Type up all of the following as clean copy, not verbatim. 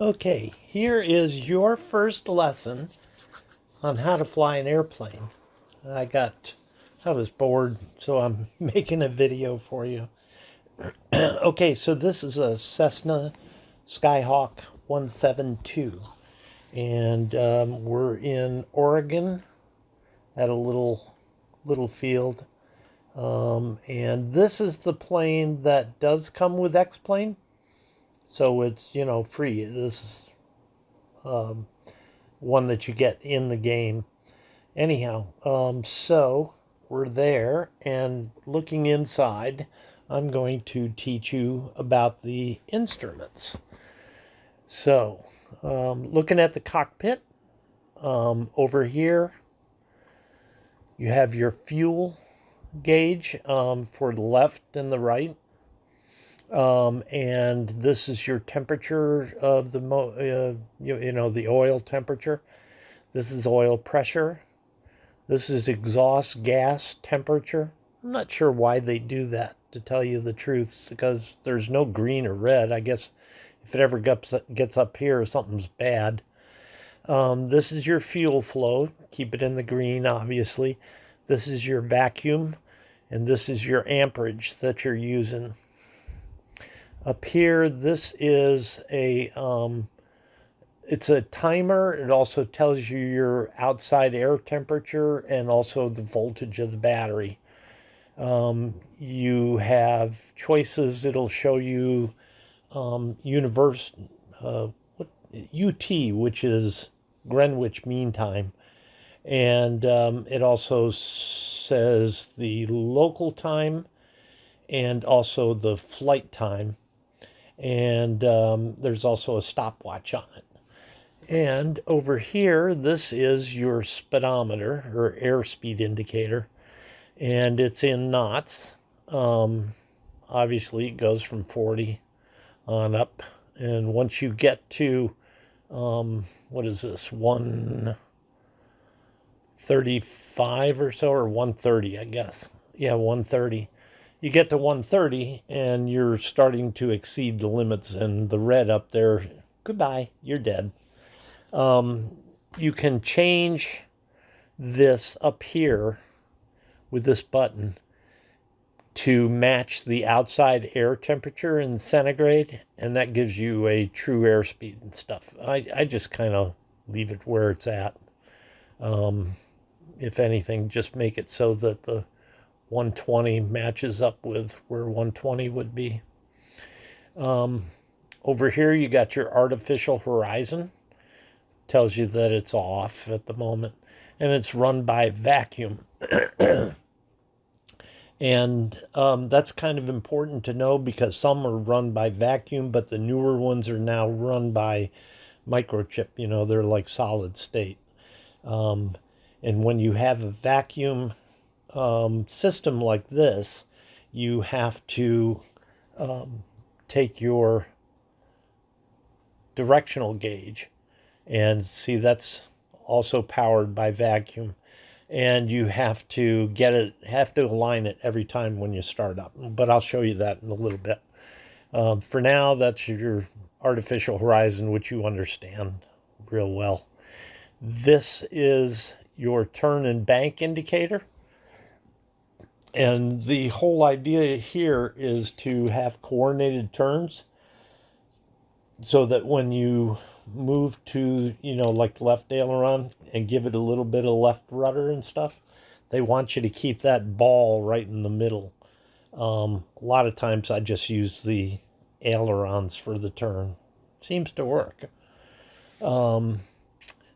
Okay, here is your first lesson on how to fly an airplane. I was bored, so I'm making a video for you. Okay, so this is a Cessna Skyhawk 172, and we're in Oregon at a little field. And this is the plane that does come with XPlane, so it's free. This is one that you get in the game. Anyhow, so we're there, and looking inside, I'm going to teach you about the instruments. So, looking at the cockpit, over here, you have your fuel gauge for the left and the right. And this is your temperature of the the oil temperature. This is oil pressure. This is exhaust gas temperature. I'm not sure why they do that, to tell you the truth, because there's no green or red. I guess if it ever gets up here, something's bad. This is your fuel flow. Keep it in the green, obviously. This is your vacuum, and this is your amperage that you're using. Up here, this is it's a timer. It also tells you your outside air temperature and also the voltage of the battery. You have choices. It'll show you UT, which is Greenwich Mean Time. And it also says the local time and also the flight time. And there's also a stopwatch on it. And over here, this is your speedometer or airspeed indicator, and it's in knots. Obviously, it goes from 40 on up. And once you get to, what is this, 135 or so, or 130, I guess. Yeah, 130. You get to 130, and you're starting to exceed the limits, and the red up there, goodbye, you're dead. You can change this up here with this button to match the outside air temperature in centigrade, and that gives you a true airspeed and stuff. I just kind of leave it where it's at. If anything, just make it so that the 120 matches up with where 120 would be. Over here, you got your artificial horizon. Tells you that it's off at the moment, and it's run by vacuum. And that's kind of important to know, because some are run by vacuum, but the newer ones are now run by microchip. They're like solid state. And when you have a vacuum system like this, you have to take your directional gauge, and see, that's also powered by vacuum, and you have to align it every time when you start up, but I'll show you that in a little bit. For now, that's your artificial horizon, which you understand real well. This is your turn and bank indicator, and the whole idea here is to have coordinated turns, so that when you move to, like left aileron, and give it a little bit of left rudder and stuff, they want you to keep that ball right in the middle. A lot of times I just use the ailerons for the turn. Seems to work.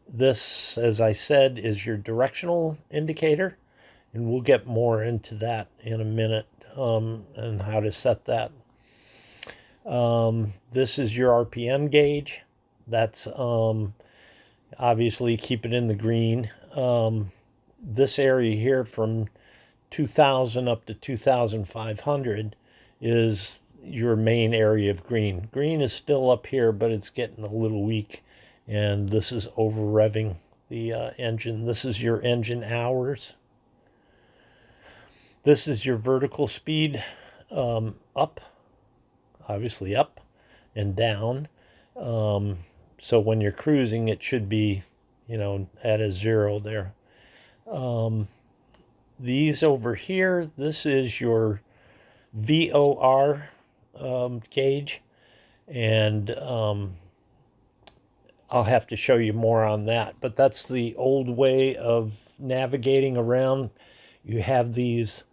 This, as I said, is your directional indicator, and we'll get more into that in a minute, and how to set that. This is your RPM gauge. That's obviously keep it in the green. This area here from 2000 up to 2500 is your main area of green. Green is still up here, but it's getting a little weak, and this is over revving the engine. This is your engine hours. This is your vertical speed, up, obviously up and down. So when you're cruising, it should be, at a 0 there. These over here, this is your VOR gauge, and I'll have to show you more on that. But that's the old way of navigating around. You have these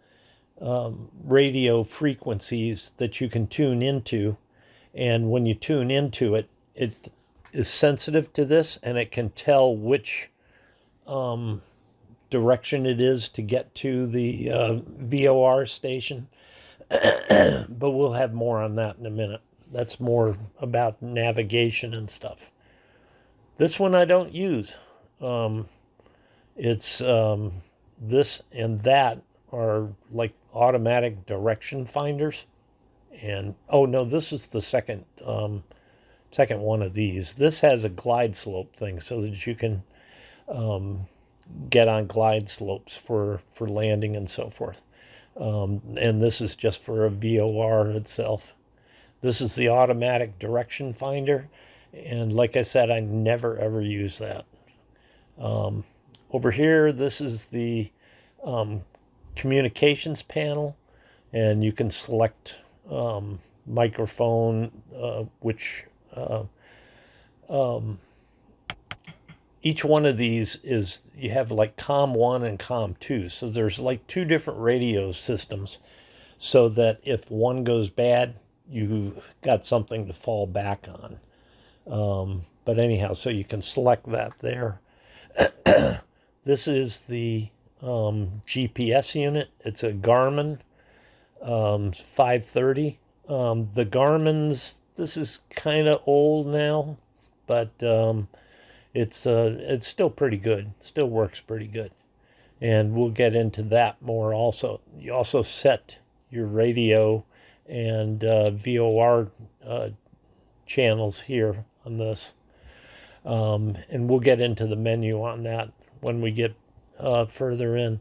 radio frequencies that you can tune into, and when you tune into it, it is sensitive to this, and it can tell which direction it is to get to the VOR station. But we'll have more on that in a minute. That's more about navigation and stuff. This one I don't use. It's this and that are like automatic direction finders. And oh no, this is the second one of these. This has a glide slope thing so that you can get on glide slopes for landing and so forth. And this is just for a VOR itself. This is the automatic direction finder. And like I said, I never ever use that. Over here, this is the communications panel. And you can select microphone, which each one of these is, you have like COM 1 and COM 2. So there's like 2 different radio systems so that if one goes bad, you've got something to fall back on. But anyhow, so you can select that there. This is the GPS unit. It's a Garmin 530. The Garmin's, this is kind of old now, but it's still pretty good. Still works pretty good. And we'll get into that more also. You also set your radio and VOR channels here on this. And we'll get into the menu on that when we get further in.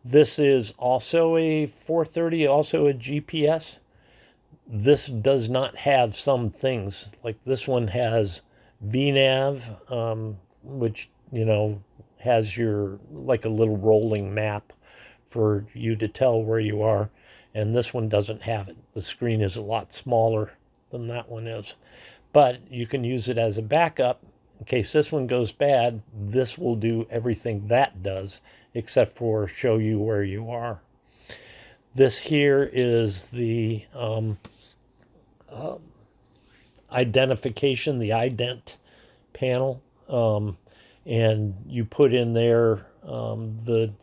This is also a 430, also a GPS. This does not have some things. Like this one has VNav, which, has your, like a little rolling map for you to tell where you are. And this one doesn't have it. The screen is a lot smaller than that one is. But you can use it as a backup. In case this one goes bad, this will do everything that does, except for show you where you are. This here is the identification, the ident panel. And you put in there the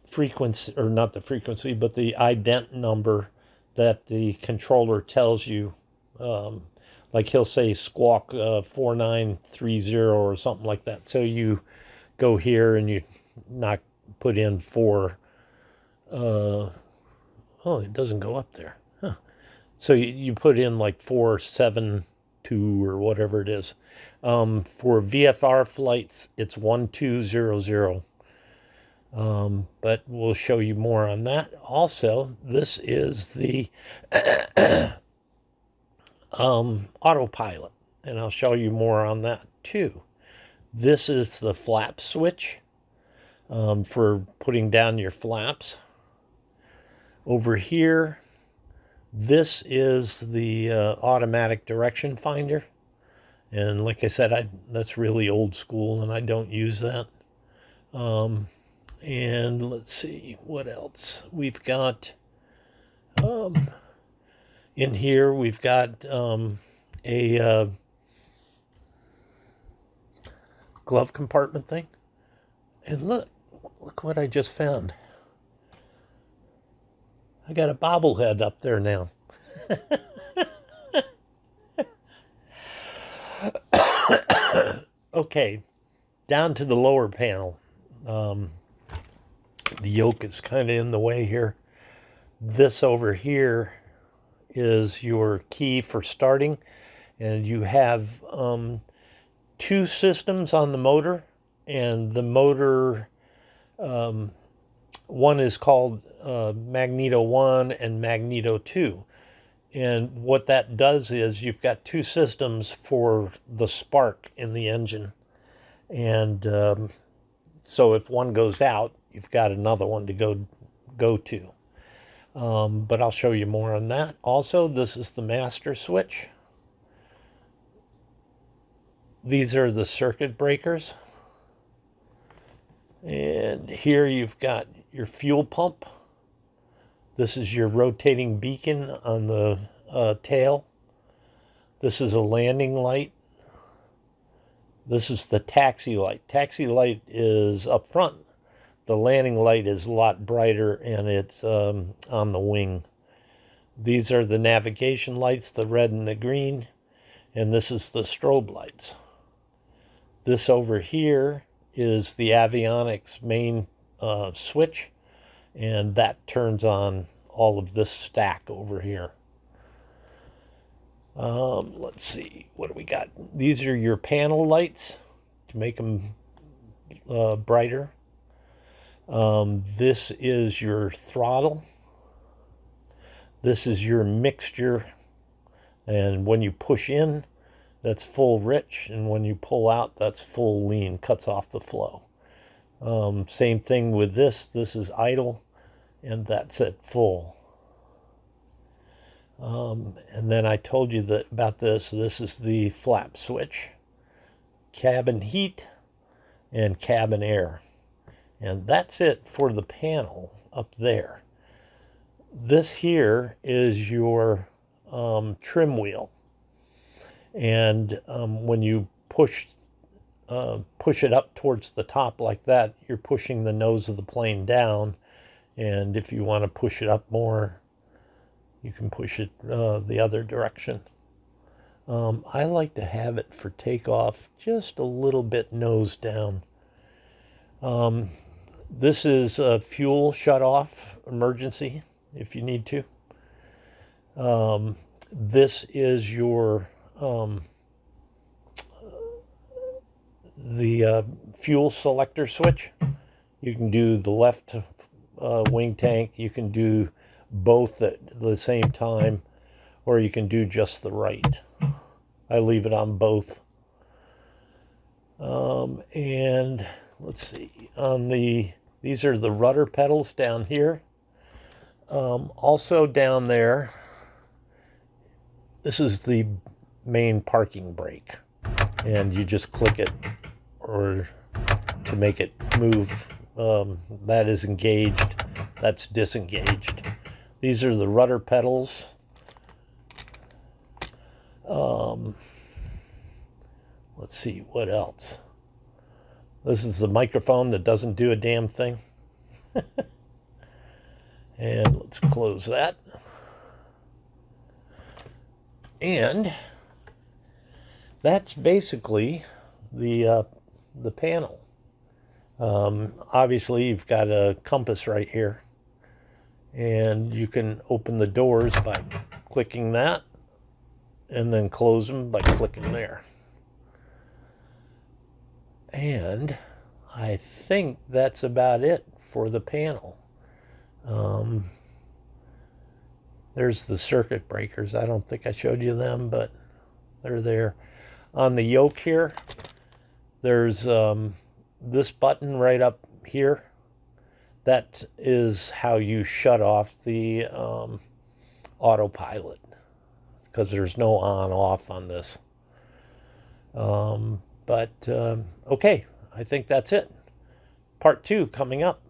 frequency, or not the frequency, but the ident number that the controller tells you. Like he'll say squawk 4930 or something like that. So you go here and you not put in 4. Oh, it doesn't go up there. Huh. So you put in like 472 or whatever it is. For VFR flights, it's 1200. But we'll show you more on that. Also, this is the autopilot, and I'll show you more on that too. This is the flap switch for putting down your flaps. Over here, this is the automatic direction finder. And like I said, that's really old school, and I don't use that. And let's see, what else? We've got, in here, we've got a glove compartment thing. And look what I just found. I got a bobblehead up there now. Okay, down to the lower panel. The yoke is kind of in the way here. This over here is your key for starting, and you have 2 systems on the motor, and the motor, one is called Magneto 1 and Magneto 2. And what that does is you've got two systems for the spark in the engine. And so if one goes out, you've got another one to go to. But I'll show you more on that. Also, this is the master switch. These are the circuit breakers. And here you've got your fuel pump. This is your rotating beacon on the tail. This is a landing light. This is the taxi light. Taxi light is up front. The landing light is a lot brighter, and it's on the wing. These are the navigation lights, the red and the green. And this is the strobe lights. This over here is the avionics main switch, and that turns on all of this stack over here. Let's see, what do we got? These are your panel lights to make them brighter. This is your throttle. This is your mixture, and when you push in, that's full rich, and when you pull out, that's full lean, cuts off the flow. Same thing with this. This is idle, and that's at full. And then I told you that about this. This is the flap switch, cabin heat, and cabin air. And that's it for the panel up there. This here is your trim wheel. And when you push it up towards the top like that, you're pushing the nose of the plane down. And if you want to push it up more, you can push it the other direction. I like to have it for takeoff just a little bit nose down. This is a fuel shut-off emergency if you need to. This is your the fuel selector switch. You can do the left wing tank. You can do both at the same time, or you can do just the right. I leave it on both. And let's see, these are the rudder pedals down here. Also down there, this is the main parking brake, and you just click it or to make it move. That is engaged, that's disengaged. These are the rudder pedals. Let's see, what else? This is the microphone that doesn't do a damn thing. And let's close that. And that's basically the panel. Obviously, you've got a compass right here, and you can open the doors by clicking that, and then close them by clicking there. And I think that's about it for the panel. There's the circuit breakers. I don't think I showed you them, but they're there. On the yoke here, there's this button right up here. That is how you shut off the autopilot, because there's no on-off on this. Okay, I think that's it. Part 2 coming up.